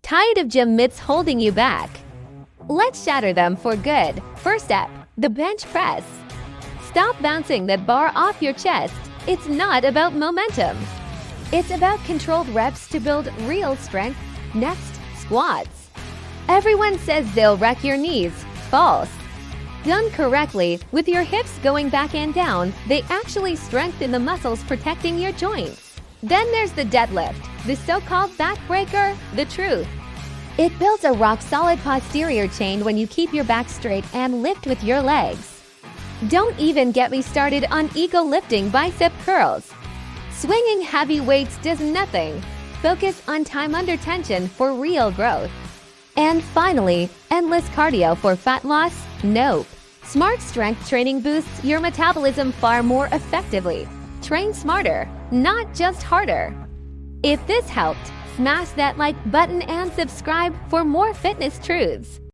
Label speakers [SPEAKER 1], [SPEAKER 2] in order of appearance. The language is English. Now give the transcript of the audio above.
[SPEAKER 1] Tired of gym myths holding you back? Let's shatter them for good. First step, the bench press. Stop bouncing that bar off your chest. It's not about momentum. It's about controlled reps to build real strength. Next, squats. Everyone says they'll wreck your knees. False. Done correctly, with your hips going back and down, they actually strengthen the muscles protecting your joints. Then there's the deadlift, the so-called backbreaker, the truth. It builds a rock-solid posterior chain when you keep your back straight and lift with your legs. Don't even get me started on ego-lifting bicep curls. Swinging heavy weights does nothing. Focus on time under tension for real growth. And finally, endless cardio for fat loss? Nope. Smart strength training boosts your metabolism far more effectively. Train smarter, not just harder. If this helped, smash that like button and subscribe for more fitness truths.